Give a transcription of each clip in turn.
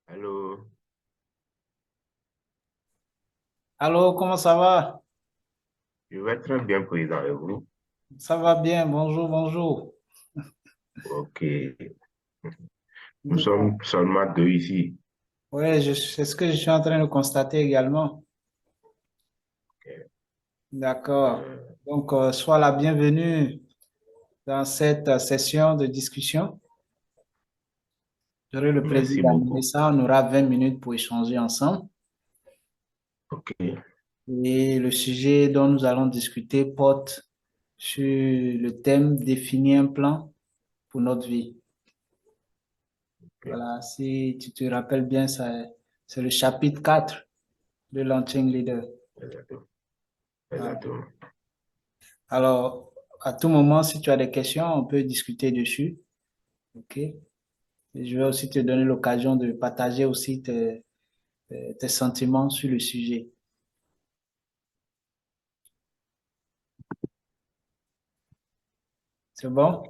Allô, Allô, comment ça va? je vais très bien, président. Et vous? Ça va bien, bonjour, bonjour. Ok. Nous Dis-moi. sommes seulement deux ici. Oui, c'est ce que je suis en train de constater également. Ok. D'accord. Euh, Donc, sois la bienvenue dans cette session de discussion. J'aurai le plaisir merci d'animer beaucoup. ça. On aura 20 minutes pour échanger ensemble. Ok. Et le sujet dont nous allons discuter porte sur le thème définir un plan pour notre vie. Ok. Voilà, si tu te rappelles bien, c'est le chapitre 4 de Launching Leader. Exactement. Voilà. Exactement. Alors, à tout moment, si tu as des questions, on peut discuter dessus. OK? Et je vais aussi te donner l'occasion de partager aussi tes sentiments sur le sujet. C'est Ok. bon?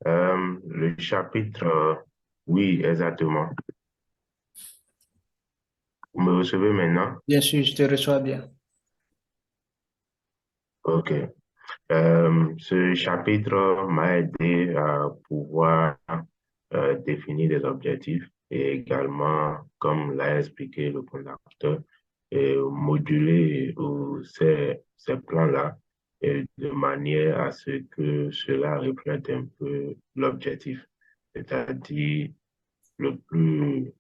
Le chapitre, oui, exactement. Vous me recevez maintenant? Bien sûr, je te reçois bien. Ok. Ce chapitre m'a aidé à pouvoir définir des objectifs et également, comme l'a expliqué le conducteur, moduler ces plans-là de manière à ce que cela reflète un peu l'objectif, c'est-à-dire le plus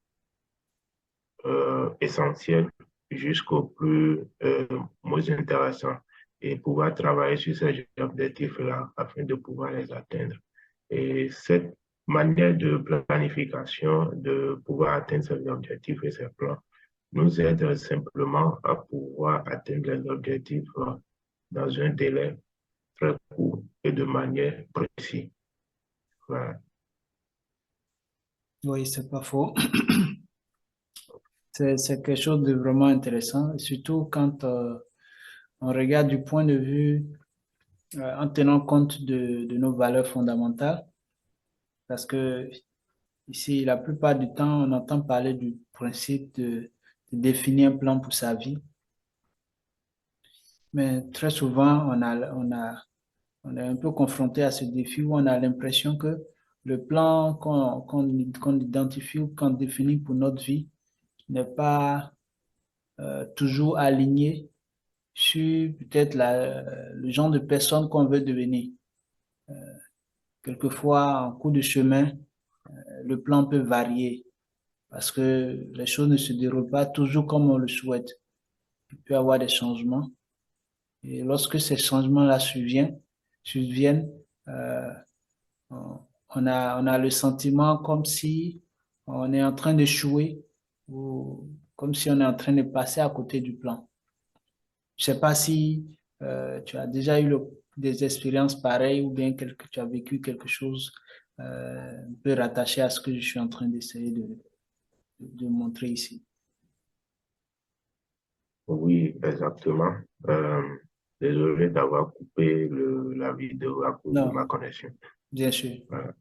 essentiel jusqu'au plus moins intéressant et pouvoir travailler sur ces objectifs-là afin de pouvoir les atteindre. Et cette manière de planification, de pouvoir atteindre ces objectifs et ces plans, nous aide simplement à pouvoir atteindre les objectifs dans un délai très court et de manière précise. Voilà. Oui, c'est pas faux. C'est quelque chose de vraiment intéressant, surtout quand on regarde du point de vue, en tenant compte de nos valeurs fondamentales, parce que ici, la plupart du temps, on entend parler du principe de définir un plan pour sa vie. Mais très souvent, on est un peu confronté à ce défi où on a l'impression que le plan qu'on identifie ou qu'on définit pour notre vie n'est pas toujours aligné sur peut-être le genre de personne qu'on veut devenir. Quelquefois, en cours de chemin, le plan peut varier parce que les choses ne se déroulent pas toujours comme on le souhaite. Il peut y avoir des changements. Et lorsque ces changements-là surviennent, euh, on a le sentiment comme si on est en train d'échouer ou comme si on est en train de passer à côté du plan. Je sais pas si tu as déjà eu des expériences pareilles ou bien tu as vécu quelque chose un peu rattaché à ce que je suis en train d'essayer de montrer ici. Oui, exactement. Désolé d'avoir coupé la vidéo à cause de ma Non, connexion. bien sûr. Voilà.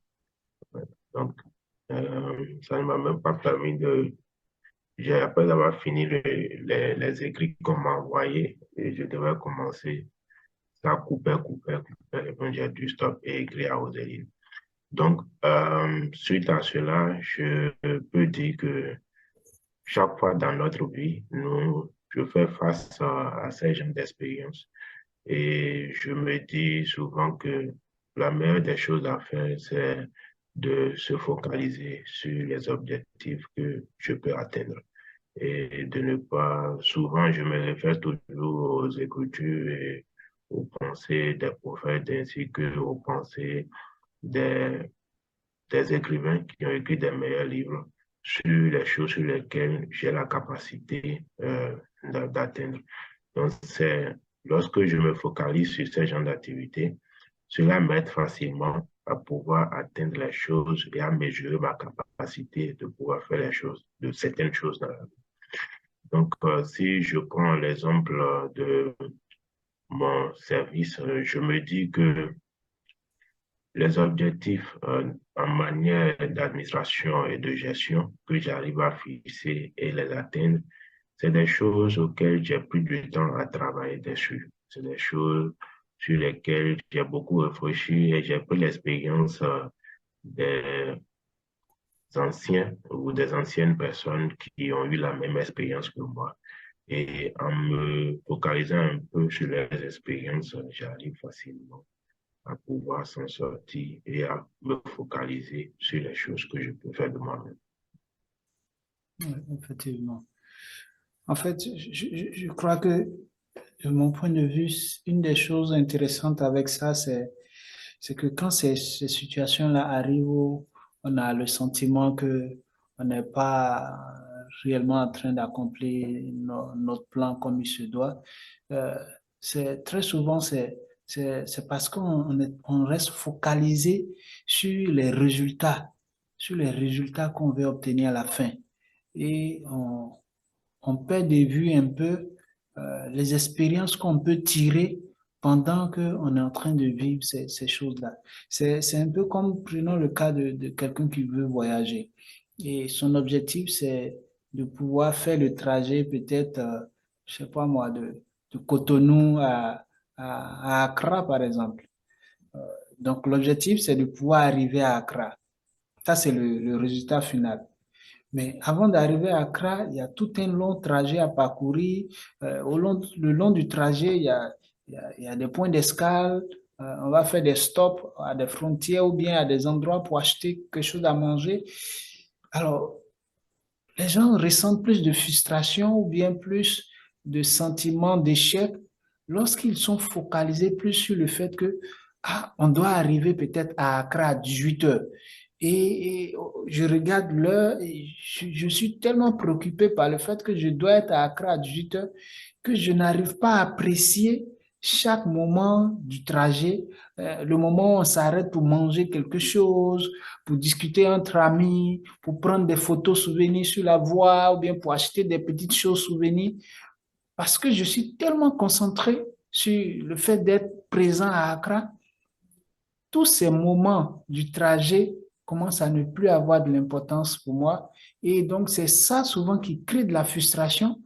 Donc, ça ne m'a même pas permis de... Après avoir fini les écrits qu'on m'a envoyés, et je devais commencer, ça coupait, coupait, coupait, et donc j'ai dû stop et écrire à Roséline. Donc, suite à cela, je peux dire que chaque fois dans notre vie, je fais face à ces genres d'expériences. Et je me dis souvent que la meilleure des choses à faire, c'est de se focaliser sur les objectifs que je peux atteindre et de ne pas, souvent je me réfère toujours aux Écritures et aux pensées des prophètes ainsi que aux pensées des, des écrivains qui ont écrit des meilleurs livres sur les choses sur lesquelles j'ai la capacité d'atteindre. Donc, c'est lorsque je me focalise sur ce genre d'activité, cela m'aide facilement à pouvoir atteindre les choses et à mesurer ma capacité de pouvoir faire les choses, de certaines choses dans la vie. Donc, si je prends l'exemple de mon service, je me dis que les objectifs en manière d'administration et de gestion que j'arrive à fixer et les atteindre, c'est des choses auxquelles j'ai plus de temps à travailler dessus. C'est des choses sur lesquelles j'ai beaucoup réfléchi et j'ai pris l'expérience des anciens ou des anciennes personnes qui ont eu la même expérience que moi. Et en me focalisant un peu sur les expériences, j'arrive facilement à pouvoir s'en sortir et à me focaliser sur les choses que je peux faire de moi-même. Oui, effectivement. En fait, je crois que de mon point de vue, une des choses intéressantes avec ça, c'est que quand ces situations-là arrivent où on a le sentiment que on n'est pas réellement en train d'accomplir notre plan comme il se doit, euh, c'est très souvent c'est parce on reste focalisé sur les résultats qu'on veut obtenir à la fin. Et on perd de vue un peu les expériences qu'on peut tirer pendant qu'on est en train de vivre ces choses-là. C'est un peu comme, prenons le cas de quelqu'un qui veut voyager. Et son objectif, c'est de pouvoir faire le trajet peut-être, je sais pas moi, de Cotonou à Accra, par exemple. Donc, l'objectif, c'est de pouvoir arriver à Accra. Ça, c'est le résultat final. Mais avant d'arriver à Accra, il y a tout un long trajet à parcourir. Le long du trajet, il y a des points d'escale. On va faire des stops à des frontières ou bien à des endroits pour acheter quelque chose à manger. Alors, les gens ressentent plus de frustration ou bien plus de sentiments d'échec lorsqu'ils sont focalisés plus sur le fait que on doit arriver peut-être à Accra à 18 heures. Et je regarde l'heure et je suis tellement préoccupé par le fait que je dois être à Accra à 18 heures que je n'arrive pas à apprécier chaque moment du trajet, le moment où on s'arrête pour manger quelque chose, pour discuter entre amis, pour prendre des photos souvenirs sur la voie ou bien pour acheter des petites choses souvenirs, parce que je suis tellement concentré sur le fait d'être présent à Accra, tous ces moments du trajet commencent à ne plus avoir de l'importance pour moi. Et donc, c'est ça souvent qui crée de la frustration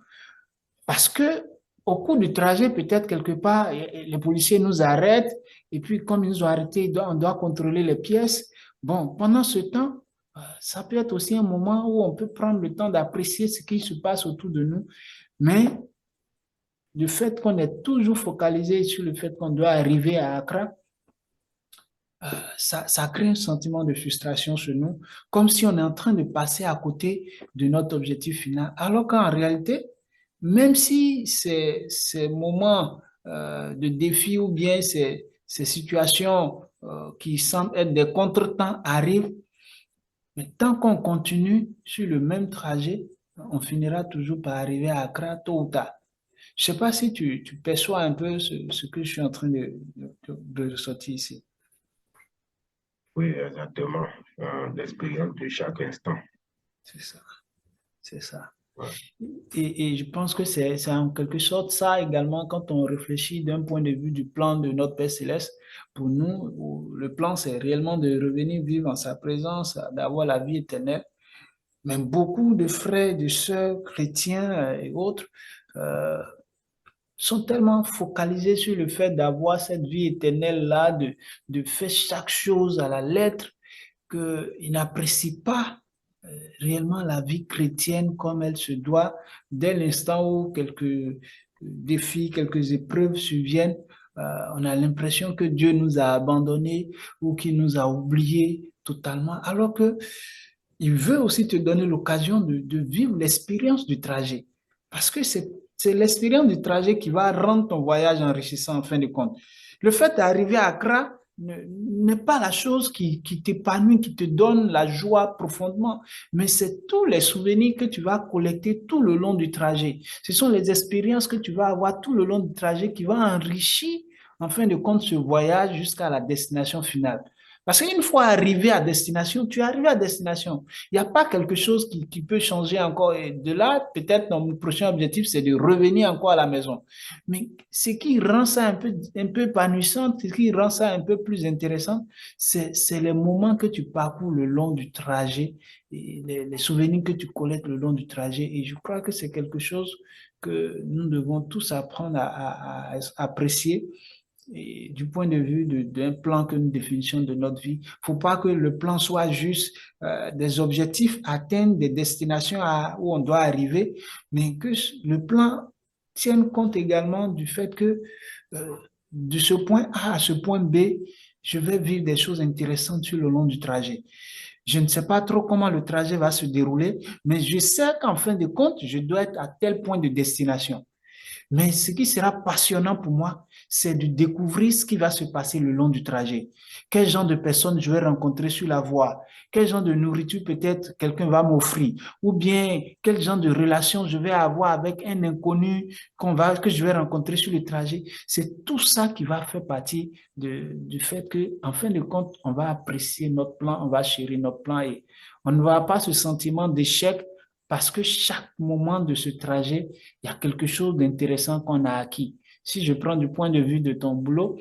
parce que au cours du trajet, peut-être quelque part, les policiers nous arrêtent et puis comme ils nous ont arrêtés, on doit contrôler les pièces. Bon, pendant ce temps, ça peut être aussi un moment où on peut prendre le temps d'apprécier ce qui se passe autour de nous. Mais le fait qu'on est toujours focalisé sur le fait qu'on doit arriver à Accra, ça crée un sentiment de frustration chez nous, comme si on est en train de passer à côté de notre objectif final. Alors qu'en réalité, même si ces moments de défi ou bien ces situations qui semblent être des contretemps arrivent, mais tant qu'on continue sur le même trajet, on finira toujours par arriver à Accra tôt ou tard. Je ne sais pas si tu perçois un peu ce que je suis en train de ressortir ici. Oui, exactement. L'expérience de chaque instant. C'est ça, c'est ça. Ouais. Et je pense que c'est en quelque sorte ça également quand on réfléchit d'un point de vue du plan de notre Père Céleste. Pour nous, le plan, c'est réellement de revenir vivre en sa présence, d'avoir la vie éternelle. Mais beaucoup de frères, de sœurs chrétiens et autres euh, sont tellement focalisés sur le fait d'avoir cette vie éternelle-là, de faire chaque chose à la lettre, qu'ils n'apprécient pas réellement la vie chrétienne comme elle se doit dès l'instant où quelques défis, quelques épreuves surviennent. On a l'impression que Dieu nous a abandonnés ou qu'il nous a oubliés totalement, alors que il veut aussi te donner l'occasion de vivre l'expérience du trajet. Parce que c'est l'expérience du trajet qui va rendre ton voyage enrichissant en fin de compte. Le fait d'arriver à Accra n'est pas la chose qui t'épanouit, qui te donne la joie profondément, mais c'est tous les souvenirs que tu vas collecter tout le long du trajet. Ce sont les expériences que tu vas avoir tout le long du trajet qui vont enrichir en fin de compte ce voyage jusqu'à la destination finale. Parce qu'une fois arrivé à destination, tu es arrivé à destination. Il n'y a pas quelque chose qui peut changer encore. Et de là, peut-être notre prochain objectif, c'est de revenir encore à la maison. Mais ce qui rend ça un peu épanouissant, ce qui rend ça un peu plus intéressant, c'est les moments que tu parcours le long du trajet, et les souvenirs que tu collectes le long du trajet. Et je crois que c'est quelque chose que nous devons tous apprendre à apprécier et du point de vue d'un plan que nous définissons de notre vie. Il ne faut pas que le plan soit juste des objectifs à atteindre, des destinations où on doit arriver, mais que le plan tienne compte également du fait que euh, de ce point A à ce point B, je vais vivre des choses intéressantes sur le long du trajet. Je ne sais pas trop comment le trajet va se dérouler, mais je sais qu'en fin de compte, je dois être à tel point de destination. Mais ce qui sera passionnant pour moi, c'est de découvrir ce qui va se passer le long du trajet. Quel genre de personnes je vais rencontrer sur la voie? Quel genre de nourriture peut-être quelqu'un va m'offrir? Ou bien quel genre de relation je vais avoir avec un inconnu que je vais rencontrer sur le trajet? C'est tout ça qui va faire partie du fait que, en fin de compte, on va apprécier notre plan, on va chérir notre plan et on ne va pas ce sentiment d'échec parce que chaque moment de ce trajet, il y a quelque chose d'intéressant qu'on a acquis. Si je prends du point de vue de ton boulot,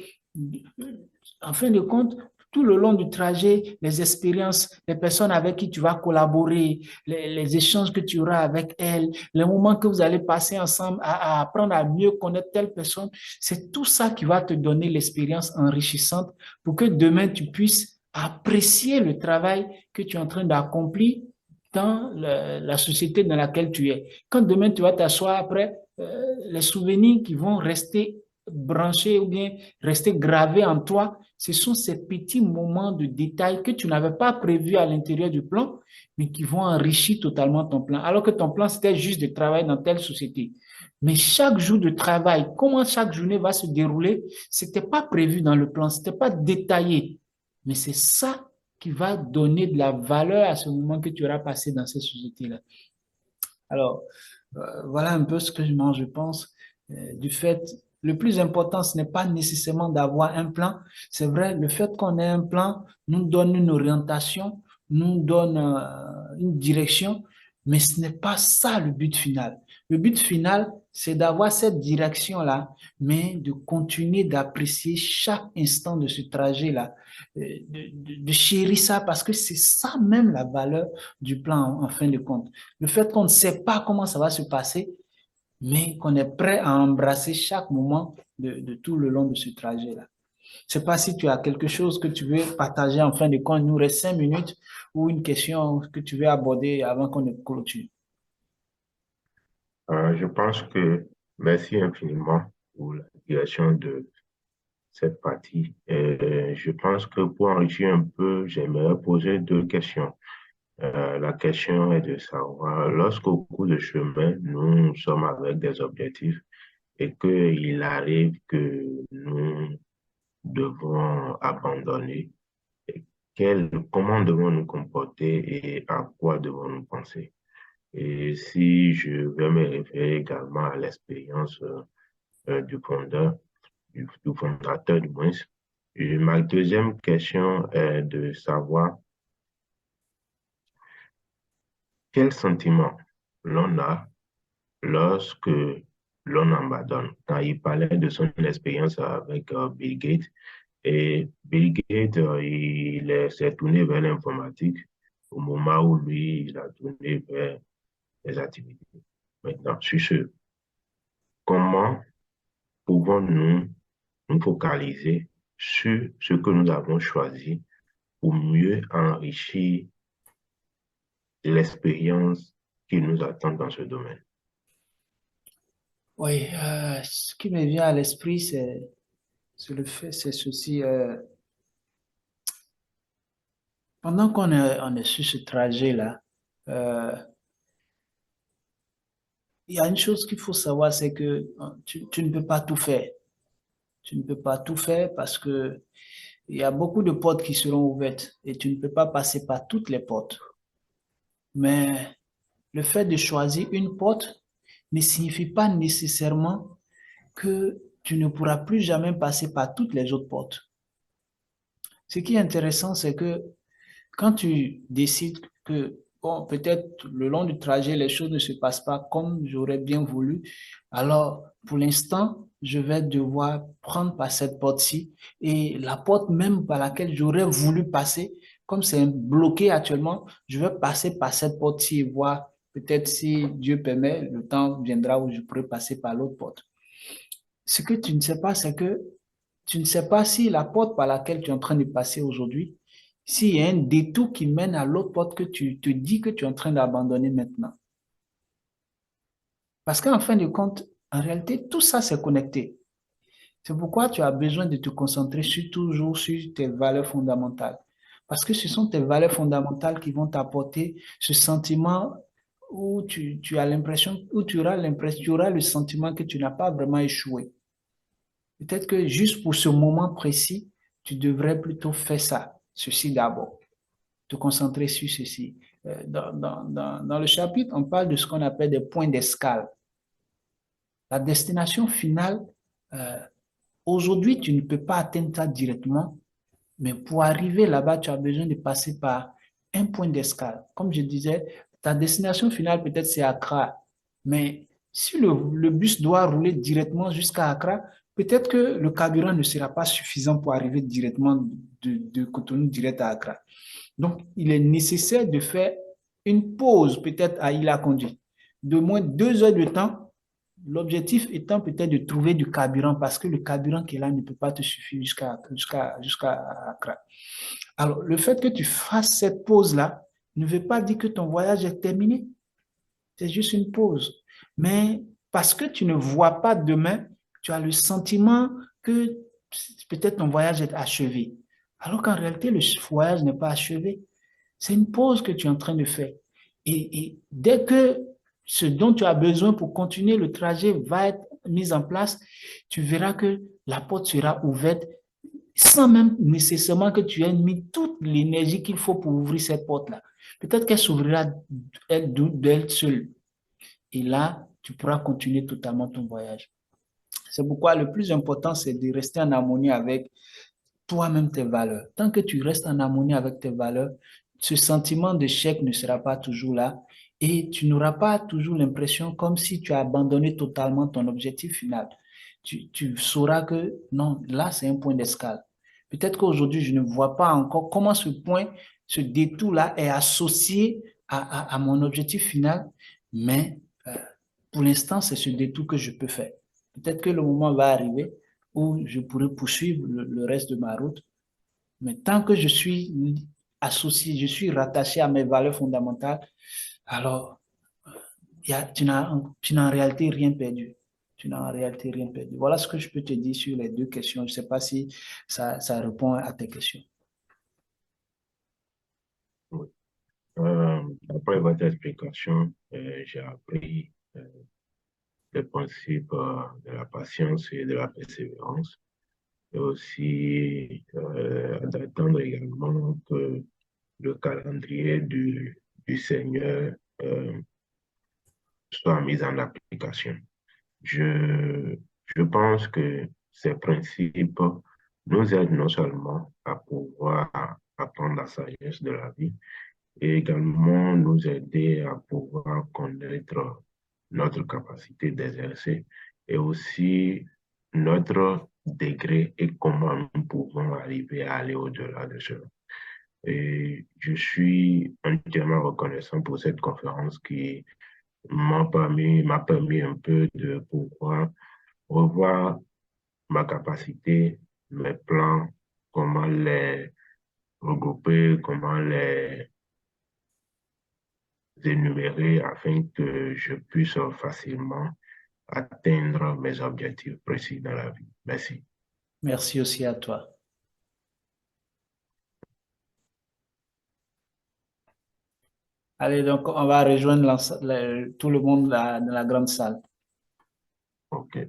en fin de compte, tout le long du trajet, les expériences, les personnes avec qui tu vas collaborer, les échanges que tu auras avec elles, les moments que vous allez passer ensemble à apprendre à mieux connaître telle personne, c'est tout ça qui va te donner l'expérience enrichissante pour que demain tu puisses apprécier le travail que tu es en train d'accomplir dans la société dans laquelle tu es. Quand demain tu vas t'asseoir après, les souvenirs qui vont rester branchés ou bien rester gravés en toi, ce sont ces petits moments de détails que tu n'avais pas prévus à l'intérieur du plan, mais qui vont enrichir totalement ton plan. Alors que ton plan, c'était juste de travailler dans telle société. Mais chaque jour de travail, comment chaque journée va se dérouler, c'était pas prévu dans le plan, c'était pas détaillé. Mais c'est ça qui va donner de la valeur à ce moment que tu auras passé dans cette société-là. Alors, voilà un peu ce que moi je pense du fait. Le plus important, ce n'est pas nécessairement d'avoir un plan. C'est vrai, le fait qu'on ait un plan nous donne une orientation, nous donne une direction, mais ce n'est pas ça le but final. Le but final, c'est d'avoir cette direction-là, mais de continuer d'apprécier chaque instant de ce trajet-là, de chérir ça, parce que c'est ça même la valeur du plan en fin de compte. Le fait qu'on ne sait pas comment ça va se passer, mais qu'on est prêt à embrasser chaque moment de tout le long de ce trajet-là. Je ne sais pas si tu as quelque chose que tu veux partager en fin de compte. Il nous reste 5 minutes ou une question que tu veux aborder avant qu'on ne clôture. Je pense que merci infiniment pour la direction de cette partie. Je pense que pour enrichir un peu, j'aimerais poser deux questions. La question est de savoir, lorsqu'au cours du chemin, nous sommes avec des objectifs et qu'il arrive que nous devons abandonner, comment devons nous comporter et à quoi devons-nous penser? Et si je vais me référer également à l'expérience du fondeur, du fondateur du moins, ma deuxième question est de savoir quel sentiment l'on a lorsque l'on abandonne. Quand il parlait de son expérience avec Bill Gates, et Bill Gates, s'est tourné vers l'informatique au moment où lui, il a tourné vers les activités. Maintenant, sur ce, comment pouvons-nous nous focaliser sur ce que nous avons choisi pour mieux enrichir l'expérience qui nous attend dans ce domaine? Oui, ce qui me vient à l'esprit, c'est le fait, c'est ceci. Pendant on est sur ce trajet-là, euh, il y a une chose qu'il faut savoir, c'est que tu ne peux pas tout faire. Tu ne peux pas tout faire parce que il y a beaucoup de portes qui seront ouvertes et tu ne peux pas passer par toutes les portes. Mais le fait de choisir une porte ne signifie pas nécessairement que tu ne pourras plus jamais passer par toutes les autres portes. Ce qui est intéressant, c'est que quand tu décides que, bon, peut-être le long du trajet, les choses ne se passent pas comme j'aurais bien voulu, alors pour l'instant, je vais devoir prendre par cette porte-ci et la porte même par laquelle j'aurais voulu passer, comme c'est bloqué actuellement, je vais passer par cette porte-ci et voir peut-être si Dieu permet, le temps viendra où je pourrai passer par l'autre porte. Ce que tu ne sais pas, c'est que tu ne sais pas si la porte par laquelle tu es en train de passer aujourd'hui, s'il y a un détour qui mène à l'autre porte que tu te dis que tu es en train d'abandonner maintenant. Parce qu'en fin de compte, en réalité, tout ça, c'est connecté. C'est pourquoi tu as besoin de te concentrer toujours sur tes valeurs fondamentales. Parce que ce sont tes valeurs fondamentales qui vont t'apporter ce sentiment où tu as l'impression, où tu auras le sentiment que tu n'as pas vraiment échoué. Peut-être que juste pour ce moment précis, tu devrais plutôt faire ça, ceci d'abord, te concentrer sur ceci. Dans le chapitre, on parle de ce qu'on appelle des points d'escale. La destination finale, euh, aujourd'hui, tu ne peux pas atteindre ça directement, mais pour arriver là-bas, tu as besoin de passer par un point d'escale. Comme je disais, ta destination finale, peut-être c'est Accra, mais si le bus doit rouler directement jusqu'à Accra, peut-être que le carburant ne sera pas suffisant pour arriver directement de Cotonou direct à Accra. Donc, il est nécessaire de faire une pause peut-être à Ila-Conduit, de moins 2 heures de temps. L'objectif étant peut-être de trouver du carburant parce que le carburant qui est là ne peut pas te suffire jusqu'à Accra. Alors, le fait que tu fasses cette pause-là ne veut pas dire que ton voyage est terminé. C'est juste une pause. Mais parce que tu ne vois pas demain, tu as le sentiment que peut-être ton voyage est achevé. Alors qu'en réalité, le voyage n'est pas achevé. C'est une pause que tu es en train de faire. Et dès que ce dont tu as besoin pour continuer le trajet va être mis en place, tu verras que la porte sera ouverte sans même nécessairement que tu aies mis toute l'énergie qu'il faut pour ouvrir cette porte-là. Peut-être qu'elle s'ouvrira d'elle seule. Et là, tu pourras continuer totalement ton voyage. C'est pourquoi le plus important, c'est de rester en harmonie avec toi-même tes valeurs. Tant que tu restes en harmonie avec tes valeurs, ce sentiment d'échec ne sera pas toujours là et tu n'auras pas toujours l'impression comme si tu as abandonné totalement ton objectif final. Tu sauras que non, là, c'est un point d'escale. Peut-être qu'aujourd'hui, je ne vois pas encore comment ce point, ce détour-là est associé à mon objectif final, mais pour l'instant, c'est ce détour que je peux faire. Peut-être que le moment va arriver où je pourrai poursuivre le reste de ma route. Mais tant que je suis associé, je suis rattaché à mes valeurs fondamentales, alors tu n'as en réalité rien perdu. Tu n'as en réalité rien perdu. Voilà ce que je peux te dire sur les deux questions. Je ne sais pas si ça répond à tes questions. Oui. Après votre explication, j'ai appris les principes de la patience et de la persévérance, et aussi d'attendre également que le calendrier du Seigneur soit mis en application. Je, je pense que ces principes nous aident non seulement à pouvoir apprendre la sagesse de la vie, et également nous aider à pouvoir connaître notre capacité d'exercer et aussi notre degré et comment nous pouvons arriver à aller au-delà de cela. Et je suis entièrement reconnaissant pour cette conférence qui m'a permis un peu de pouvoir revoir ma capacité, mes plans, comment les regrouper, comment les énumérer afin que je puisse facilement atteindre mes objectifs précis dans la vie. Merci. Merci aussi à toi. Allez, donc on va rejoindre tout le monde dans la grande salle. OK.